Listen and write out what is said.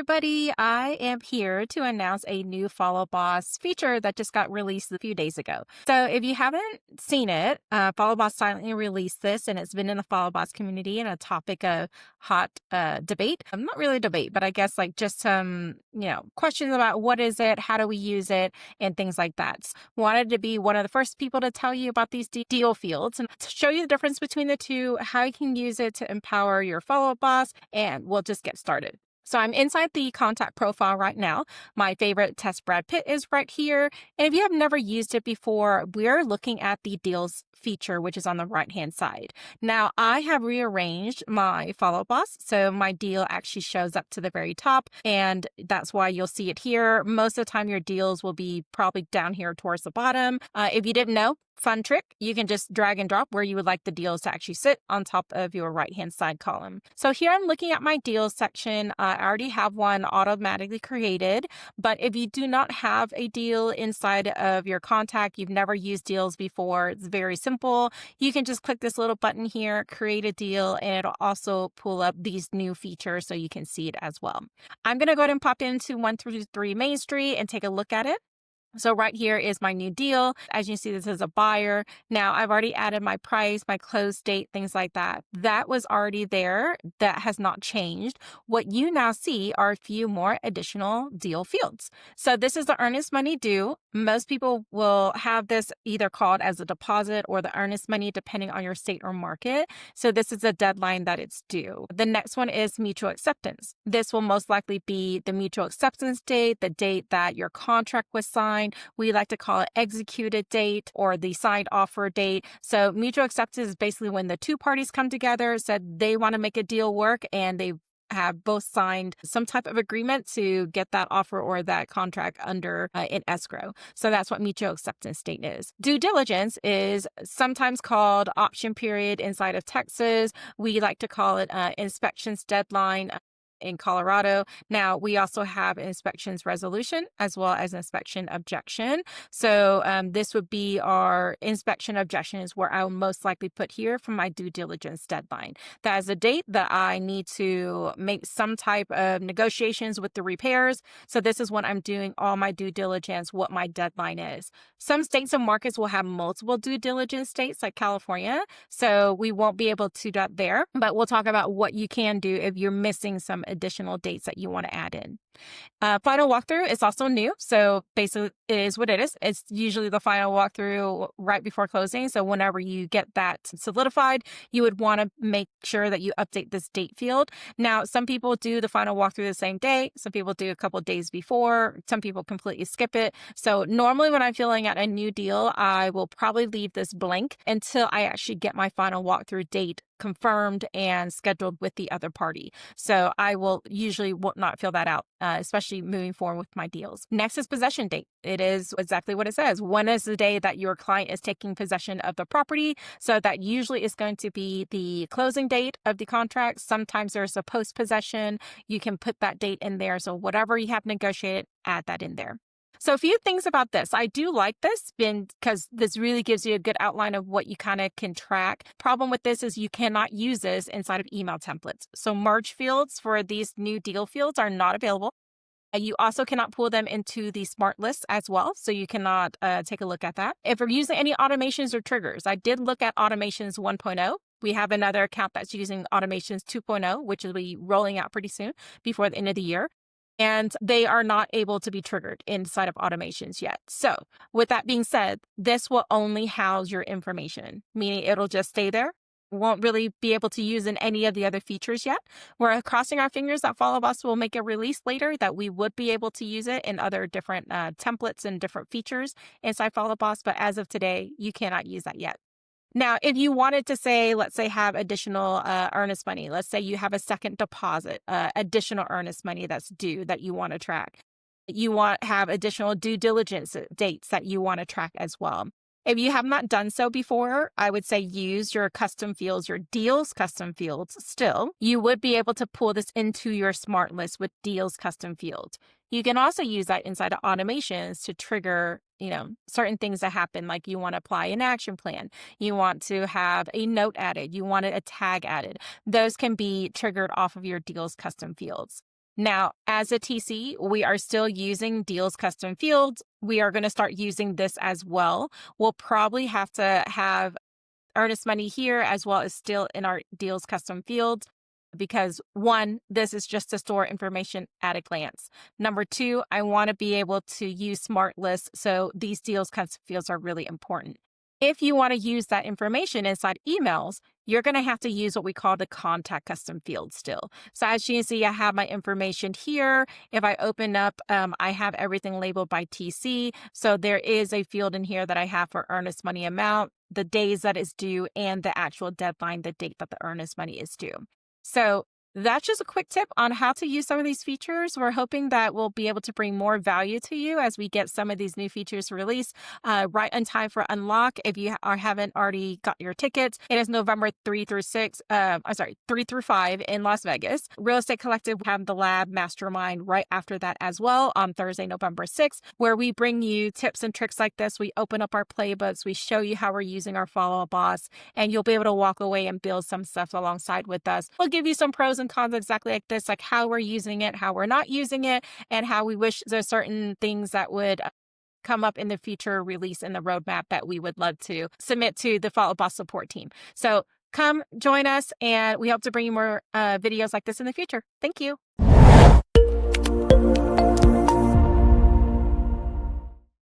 everybody. I am here to announce a new Follow Boss feature that just got released a few days ago. So if you haven't seen it, Follow Boss silently released this, and it's been in the Follow Boss community and a topic of hot debate. Not really debate, but I guess like just some, questions about what is it, how do we use it, and things like that. Wanted to be one of the first people to tell you about these deal fields and to show you the difference between the two, how you can use it to empower your Follow Boss, and we'll just get started. So I'm inside the contact profile right now. My favorite test Brad Pitt is right here. And if you have never used it before, we're looking at the deals feature, which is on the right-hand side. Now, I have rearranged my Follow Boss, so my deal actually shows up to the very top, and that's why you'll see it here. Most of the time, your deals will be probably down here towards the bottom. If you didn't know, fun trick, you can just drag and drop where you would like the deals to actually sit on top of your right-hand side column. So here I'm looking at my deals section. I already have one automatically created, but if you do not have a deal inside of your contact, you've never used deals before, it's very simple. You can just click this little button here, create a deal, and it'll also pull up these new features so you can see it as well. I'm going to go ahead and pop into 133 Main Street and take a look at it. So right here is my new deal. As you see, this is a buyer. Now I've already added my price, my close date, things like that. That was already there. That has not changed. What you now see are a few more additional deal fields. So this is the Earnest Money Due. Most people will have this either called as a deposit or the earnest money, depending on your state or market. So this is a deadline that it's due. The next one is mutual acceptance. This will most likely be the mutual acceptance date, the date that your contract was signed. We like to call it executed date or the signed offer date. So mutual acceptance is basically when the two parties come together, said they want to make a deal work, and they have both signed some type of agreement to get that offer or that contract under in escrow. So that's what mutual acceptance date is. Due diligence is sometimes called option period inside of Texas. We like to call it inspections deadline in Colorado. Now, we also have inspections resolution as well as inspection objection. So this would be our inspection objection is where I will most likely put here for my due diligence deadline. That is a date that I need to make some type of negotiations with the repairs. So this is when I'm doing all my due diligence, what my deadline is. Some states and markets will have multiple due diligence dates like California. So we won't be able to do that there, but we'll talk about what you can do if you're missing some additional dates that you want to add in. Final walkthrough is also new. So basically it is what it is. It's usually the final walkthrough right before closing. So whenever you get that solidified, you would want to make sure that you update this date field. Now, some people do the final walkthrough the same day. Some people do a couple days before. Some people completely skip it. So normally when I'm filling out a new deal, I will probably leave this blank until I actually get my final walkthrough date confirmed and scheduled with the other party. So I will usually not fill that out, especially moving forward with my deals. Next is possession date. It is exactly what it says. When is the day that your client is taking possession of the property? So that usually is going to be the closing date of the contract. Sometimes there's a post-possession. You can put that date in there. So whatever you have negotiated, add that in there. So a few things about this. I do like this because this really gives you a good outline of what you kind of can track. Problem with this is you cannot use this inside of email templates. So merge fields for these new deal fields are not available. You also cannot pull them into the smart list as well. So you cannot take a look at that. If you're using any automations or triggers, I did look at automations 1.0. We have another account that's using automations 2.0, which will be rolling out pretty soon before the end of the year. And they are not able to be triggered inside of automations yet. So with that being said, this will only house your information, meaning it'll just stay there. Won't really be able to use in any of the other features yet. We're crossing our fingers that Follow Boss will make a release later that we would be able to use it in other different templates and different features inside Follow Boss. But as of today, you cannot use that yet. Now, if you wanted to say, let's say have additional earnest money, let's say you have a second deposit, additional earnest money that's due that you want to track. You want have additional due diligence dates that you want to track as well. If you have not done so before, I would say use your custom fields, your deals custom fields still. You would be able to pull this into your smart list with deals custom fields. You can also use that inside of automations to trigger, certain things that happen, like you want to apply an action plan. You want to have a note added. You want a tag added. Those can be triggered off of your deals custom fields. Now, as a TC, we are still using Deals custom fields. We are going to start using this as well. We'll probably have to have earnest money here as well as still in our Deals custom fields because one, this is just to store information at a glance. Number two, I want to be able to use smart lists. So these Deals custom fields are really important. If you want to use that information inside emails, you're going to have to use what we call the contact custom field still. So as you can see, I have my information here. If I open up, I have everything labeled by TC. So there is a field in here that I have for earnest money amount, the days that is due, and the actual deadline, the date that the earnest money is due. So that's just a quick tip on how to use some of these features. We're hoping that we'll be able to bring more value to you as we get some of these new features released right on time for unlock. If you haven't already got your tickets, it is November 3 through 5 in Las Vegas. Real Estate Collective have the lab mastermind right after that as well on Thursday, November 6th, where we bring you tips and tricks like this. We open up our playbooks. We show you how we're using our follow-up boss, and you'll be able to walk away and build some stuff alongside with us. We'll give you some pros and cons exactly like this, like how we're using it, how we're not using it, and how we wish there's certain things that would come up in the future release in the roadmap that we would love to submit to the Follow Boss support team. So come join us, and we hope to bring you more videos like this in the future. Thank you.